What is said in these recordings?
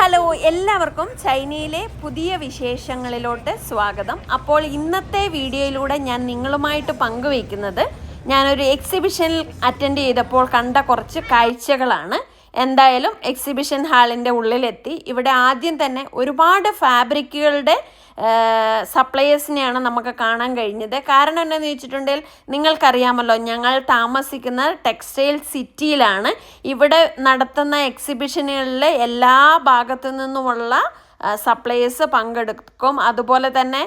Hello, എല്ലാവർക്കും ചൈനയിലെ പുതിയ വിശേഷങ്ങളിലോട്ട് സ്വാഗതം. അപ്പോൾ ഇന്നത്തെ വീഡിയോയിലൂടെ ഞാൻ നിങ്ങളുമായിട്ട് പങ്കുവയ്ക്കുന്നത് ഞാനൊരു എക്സിബിഷനിൽ അറ്റൻഡ് ചെയ്തപ്പോൾ കണ്ട കുറച്ച് കാഴ്ചകളാണ്. എന്തായാലും എക്സിബിഷൻ ഹാളിൻ്റെ ഉള്ളിലെത്തി. ഇവിടെ ആദ്യം തന്നെ ഒരുപാട് ഫാബ്രിക്കുകളുടെ സപ്ലയേഴ്സിനെയാണ് നമുക്ക് കാണാൻ കഴിഞ്ഞത്. കാരണം എന്താണെന്ന് ചോദിച്ചിട്ടുണ്ടെങ്കിൽ നിങ്ങൾക്കറിയാമല്ലോ, ഞങ്ങൾ താമസിക്കുന്ന ടെക്സ്റ്റൈൽ സിറ്റിയിലാണ്. ഇവിടെ നടത്തുന്ന എക്സിബിഷനുകളിലെ എല്ലാ ഭാഗത്തു നിന്നുമുള്ള സപ്ലയേഴ്സ് പങ്കെടുക്കും. അതുപോലെ തന്നെ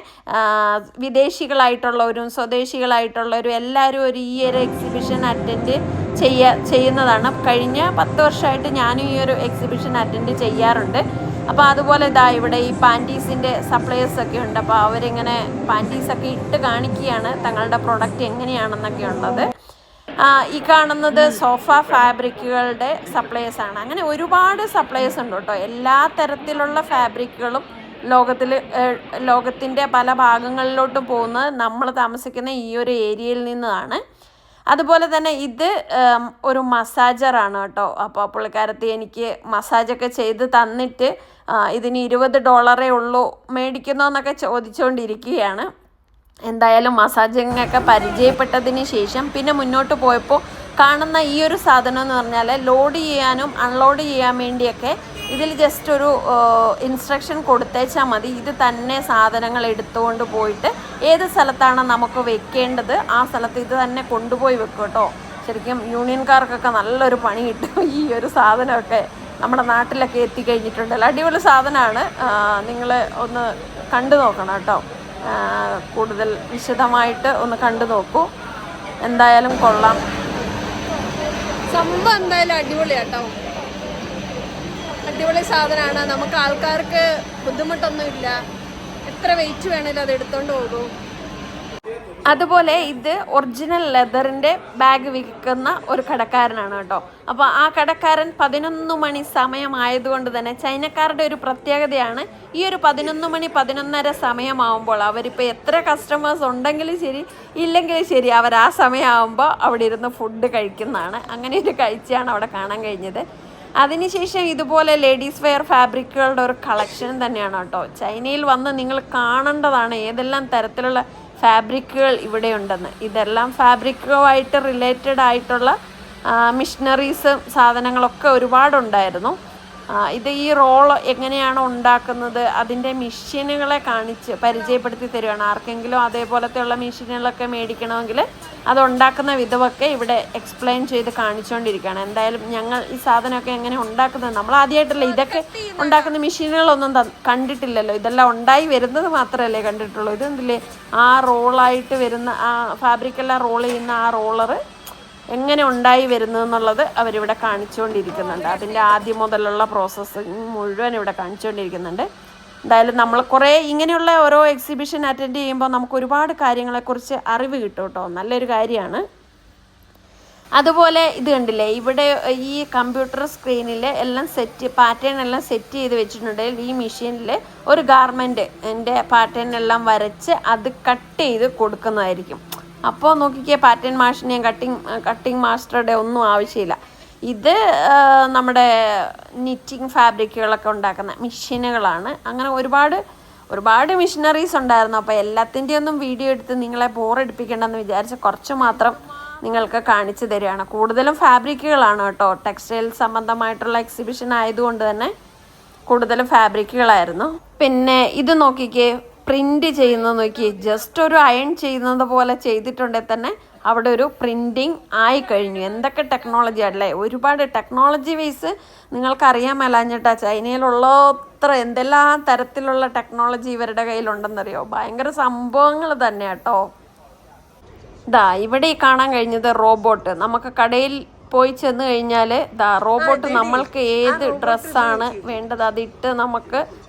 വിദേശികളായിട്ടുള്ളവരും സ്വദേശികളായിട്ടുള്ളവരും എല്ലാവരും ഈ ഒരു എക്സിബിഷൻ അറ്റൻഡ് ചെയ്യുന്നതാണ്. കഴിഞ്ഞ 10 വർഷമായിട്ട് ഞാനും ഈ ഒരു എക്സിബിഷൻ അറ്റൻഡ് ചെയ്യാറുണ്ട്. അപ്പോൾ അതുപോലെ ഇവിടെ ഈ പാൻറ്റീസിൻ്റെ സപ്ലയേഴ്സൊക്കെ ഉണ്ട്. അപ്പോൾ അവരിങ്ങനെ പാൻറ്റീസൊക്കെ ഇട്ട് കാണിക്കുകയാണ് തങ്ങളുടെ പ്രൊഡക്റ്റ് എങ്ങനെയാണെന്നൊക്കെ ഉള്ളത്. ഈ കാണുന്നത് സോഫ ഫാബ്രിക്കുകളുടെ സപ്ലയേഴ്സാണ്. അങ്ങനെ ഒരുപാട് സപ്ലയേഴ്സ് ഉണ്ട് കേട്ടോ. എല്ലാ തരത്തിലുള്ള ഫാബ്രിക്കുകളും ലോകത്തിൻ്റെ പല ഭാഗങ്ങളിലോട്ടും പോകുന്നത് നമ്മൾ താമസിക്കുന്ന ഈ ഒരു ഏരിയയിൽ നിന്നാണ്. അതുപോലെ തന്നെ ഇത് ഒരു മസാജറാണ് കേട്ടോ. അപ്പോൾ പുള്ളിക്കാരത്തി എനിക്ക് മസാജൊക്കെ ചെയ്ത് തന്നിട്ട് ഇതിന് $20 ഉള്ളൂ, മേടിക്കുന്നോ എന്നൊക്കെ ചോദിച്ചുകൊണ്ടിരിക്കുകയാണ്. എന്തായാലും മസാജിങ്ങൊക്കെ പരിചയപ്പെട്ടതിന് ശേഷം പിന്നെ മുന്നോട്ട് പോയപ്പോൾ കാണുന്ന ഈ ഒരു സാധനം എന്ന് പറഞ്ഞാൽ ലോഡ് ചെയ്യാനും അൺലോഡ് ചെയ്യാൻ വേണ്ടിയൊക്കെ ഇതിൽ ജസ്റ്റ് ഒരു ഇൻസ്ട്രക്ഷൻ കൊടുത്തേച്ചാൽ മതി. ഇത് തന്നെ സാധനങ്ങൾ എടുത്തുകൊണ്ട് പോയിട്ട് ഏത് സ്ഥലത്താണ് നമുക്ക് വെക്കേണ്ടത് ആ സ്ഥലത്ത് ഇത് തന്നെ കൊണ്ടുപോയി വെക്കും കേട്ടോ. ശരിക്കും യൂണിയൻകാർക്കൊക്കെ നല്ലൊരു പണി കിട്ടും. ഈ ഒരു സാധനമൊക്കെ നമ്മുടെ നാട്ടിലൊക്കെ എത്തിക്കഴിഞ്ഞിട്ടുണ്ടല്ലോ. അടിപൊളി സാധനമാണ്. നിങ്ങൾ ഒന്ന് കണ്ടു നോക്കണം കേട്ടോ. കൂടുതൽ വിശദമായിട്ട് ഒന്ന് കണ്ടു നോക്കൂ. എന്തായാലും കൊള്ളാം, സംഭവം എന്തായാലും അടിപൊളിയാട്ടോ. അടിപൊളി സാധനമാണ്. നമുക്ക് ആൾക്കാർക്ക് ബുദ്ധിമുട്ടൊന്നുമില്ല. എത്ര വെയിറ്റ് വേണേലും അത് എടുത്തോണ്ട് പോകും. അതുപോലെ ഇത് ഒറിജിനൽ ലെതറിൻ്റെ ബാഗ് വിൽക്കുന്ന ഒരു കടക്കാരനാണ് കേട്ടോ. അപ്പോൾ ആ കടക്കാരൻ 11 മണി സമയമായതുകൊണ്ട് തന്നെ ചൈനക്കാരുടെ ഒരു പ്രത്യേകതയാണ് ഈ ഒരു 11 മണി 11:30 സമയമാകുമ്പോൾ അവരിപ്പോൾ എത്ര കസ്റ്റമേഴ്സ് ഉണ്ടെങ്കിലും ശരി ഇല്ലെങ്കിലും ശരി അവർ ആ സമയമാകുമ്പോൾ അവിടെ ഇരുന്ന് ഫുഡ് കഴിക്കുന്നതാണ്. അങ്ങനെ ഒരു കാഴ്ചയാണ് അവിടെ കാണാൻ കഴിഞ്ഞത്. അതിനുശേഷം ഇതുപോലെ ലേഡീസ് വെയർ ഫാബ്രിക്കുകളുടെ ഒരു കളക്ഷൻ തന്നെയാണ് കേട്ടോ. ചൈനയിൽ വന്ന് നിങ്ങൾ കാണേണ്ടതാണ് ഏതെല്ലാം തരത്തിലുള്ള ഫാബ്രിക്കുകൾ ഇവിടെയുണ്ടെന്ന്. ഇതെല്ലാം ഫാബ്രിക്കുമായിട്ട് റിലേറ്റഡ് ആയിട്ടുള്ള മിഷനറീസ് സാധനങ്ങളൊക്കെ ഒരുപാടുണ്ടായിരുന്നു. ഇത് ഈ റോൾ എങ്ങനെയാണ് ഉണ്ടാക്കുന്നത് അതിൻ്റെ മെഷീനുകളെ കാണിച്ച് പരിചയപ്പെടുത്തി തരുവാണ്. ആർക്കെങ്കിലും അതേപോലത്തെയുള്ള മെഷീനുകളൊക്കെ മേടിക്കണമെങ്കിൽ അതുണ്ടാക്കുന്ന വിധമൊക്കെ ഇവിടെ എക്സ്പ്ലെയിൻ ചെയ്ത് കാണിച്ചുകൊണ്ടിരിക്കുകയാണ്. എന്തായാലും ഞങ്ങൾ ഈ സാധനമൊക്കെ എങ്ങനെ ഉണ്ടാക്കുന്നത് നമ്മൾ ആദ്യമായിട്ടല്ല ഇതൊക്കെ ഉണ്ടാക്കുന്ന മെഷീനുകളൊന്നും കണ്ടിട്ടില്ലല്ലോ. ഇതെല്ലാം ഉണ്ടായി വരുന്നത് മാത്രമല്ലേ കണ്ടിട്ടുള്ളൂ. ഇതെന്തില്ലേ ആ റോളായിട്ട് വരുന്ന ആ ഫാബ്രിക്കെല്ലാം റോൾ ചെയ്യുന്ന ആ റോളറ് എങ്ങനെ ഉണ്ടായി വരുന്നു എന്നുള്ളത് അവരിവിടെ കാണിച്ചുകൊണ്ടിരിക്കുന്നുണ്ട്. അതിൻ്റെ ആദ്യം മുതലുള്ള പ്രോസസ്സ് മുഴുവൻ ഇവിടെ കാണിച്ചുകൊണ്ടിരിക്കുന്നുണ്ട്. എന്തായാലും നമ്മൾ കുറേ ഇങ്ങനെയുള്ള ഓരോ എക്സിബിഷൻ അറ്റൻഡ് ചെയ്യുമ്പോൾ നമുക്ക് ഒരുപാട് കാര്യങ്ങളെക്കുറിച്ച് അറിവ് കിട്ടും കേട്ടോ. നല്ലൊരു കാര്യമാണ്. അതുപോലെ ഇത് കണ്ടില്ലേ, ഇവിടെ ഈ കമ്പ്യൂട്ടർ സ്ക്രീനിൽ എല്ലാം പാറ്റേൺ എല്ലാം സെറ്റ് ചെയ്ത് വെച്ചിട്ടുണ്ടെങ്കിൽ ഈ മെഷീനിൽ ഒരു ഗാർമെൻറ്റിൻ്റെ പാറ്റേൺ എല്ലാം വരച്ച് അത് കട്ട് ചെയ്ത് കൊടുക്കുന്നതായിരിക്കും. അപ്പോൾ നോക്കിക്കേ, പാറ്റേൺ മാഷിനെയും കട്ടിങ് മാസ്റ്ററുടെ ഒന്നും ആവശ്യമില്ല. ഇത് നമ്മുടെ നിറ്റിങ് ഫാബ്രിക്കുകളൊക്കെ ഉണ്ടാക്കുന്ന മെഷീനുകളാണ്. അങ്ങനെ ഒരുപാട് മെഷീനറീസ് ഉണ്ടായിരുന്നു. അപ്പോൾ എല്ലാത്തിൻ്റെ ഒന്നും വീഡിയോ എടുത്ത് നിങ്ങളെ ബോറടിപ്പിക്കേണ്ടെന്ന് വിചാരിച്ച് കുറച്ച് മാത്രം നിങ്ങൾക്ക് കാണിച്ചു തരികയാണ്. കൂടുതലും ഫാബ്രിക്കുകളാണ് കേട്ടോ. ടെക്സ്റ്റൈൽ സംബന്ധമായിട്ടുള്ള എക്സിബിഷൻ ആയതുകൊണ്ട് തന്നെ കൂടുതലും ഫാബ്രിക്കുകളായിരുന്നു. പിന്നെ ഇത് നോക്കിക്കേ, പ്രിൻ്റ് ചെയ്യുന്നത് നോക്കി, ജസ്റ്റ് ഒരു അയൺ ചെയ്യുന്നത് പോലെ ചെയ്തിട്ടുണ്ടെങ്കിൽ തന്നെ അവിടെ ഒരു പ്രിൻറ്റിങ് ആയിക്കഴിഞ്ഞു. എന്തൊക്കെ ടെക്നോളജി അല്ലേ, ഒരുപാട് ടെക്നോളജി വൈസ് നിങ്ങൾക്കറിയാൻ മേലാഞ്ഞിട്ടാ ചൈനയിലുള്ളത്ര എന്തെല്ലാം തരത്തിലുള്ള ടെക്നോളജി ഇവരുടെ കയ്യിലുണ്ടെന്നറിയോ. ഭയങ്കര സംഭവങ്ങൾ തന്നെ കേട്ടോ. ഇവിടെ കാണാൻ കഴിഞ്ഞത് റോബോട്ട്. നമുക്ക് കടയിൽ പോയി ചെന്ന് കഴിഞ്ഞാൽ റോബോട്ട് നമ്മൾക്ക് ഏത് ഡ്രസ്സാണ് വേണ്ടത്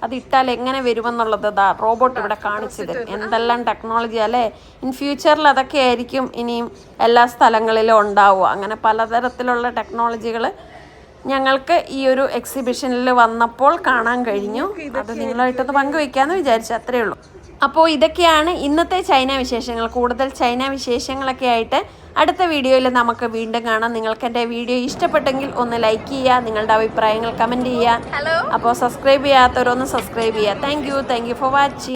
അതിട്ടാൽ എങ്ങനെ വരുമെന്നുള്ളത് റോബോട്ട് ഇവിടെ കാണിച്ചു തരും. എന്തെല്ലാം ടെക്നോളജി അല്ലേ. ഇൻ ഫ്യൂച്ചറിൽ അതൊക്കെ ആയിരിക്കും ഇനിയും എല്ലാ സ്ഥലങ്ങളിലും ഉണ്ടാവുക. അങ്ങനെ പലതരത്തിലുള്ള ടെക്നോളജികൾ ഞങ്ങൾക്ക് ഈ ഒരു എക്സിബിഷനിൽ വന്നപ്പോൾ കാണാൻ കഴിഞ്ഞു. അത് നിങ്ങളായിട്ടൊന്ന് പങ്കുവയ്ക്കാമെന്ന് വിചാരിച്ചു, അത്രയേ ഉള്ളൂ. അപ്പോൾ ഇതൊക്കെയാണ് ഇന്നത്തെ ചൈന വിശേഷങ്ങൾ. കൂടുതൽ ചൈന വിശേഷങ്ങളൊക്കെ ആയിട്ട് അടുത്ത വീഡിയോയിൽ നമുക്ക് വീണ്ടും കാണാം. നിങ്ങൾക്ക് എൻ്റെ വീഡിയോ ഇഷ്ടപ്പെട്ടെങ്കിൽ ഒന്ന് ലൈക്ക് ചെയ്യുക, നിങ്ങളുടെ അഭിപ്രായങ്ങൾ കമൻറ്റ് ചെയ്യുക. അപ്പോൾ സബ്സ്ക്രൈബ് ചെയ്യാത്തവരൊന്ന് സബ്സ്ക്രൈബ് ചെയ്യുക. Thank you for watching.